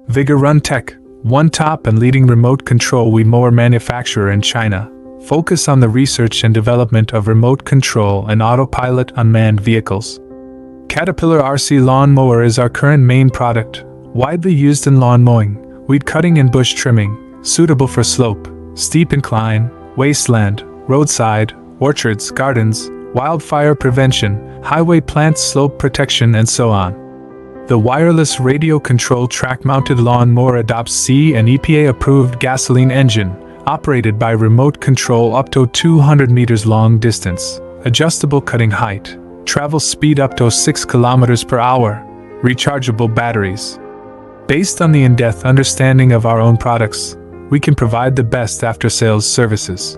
Vigorun Tech, one top and leading remote control weed mower manufacturer in China, focus on the research and development of remote control and autopilot unmanned vehicles. Caterpillar RC Lawn Mower is our current main product, widely used in lawn mowing, weed cutting and bush trimming, suitable for slope, steep incline, wasteland, roadside, orchards, gardens, wildfire prevention, highway plant slope protection, and so on. The wireless radio-controlled track-mounted lawn mower adopts C and EPA-approved gasoline engine, operated by remote control up to 200 meters long distance, adjustable cutting height, travel speed up to 6 kilometers per hour, rechargeable batteries. Based on the in-depth understanding of our own products, we can provide the best after-sales services.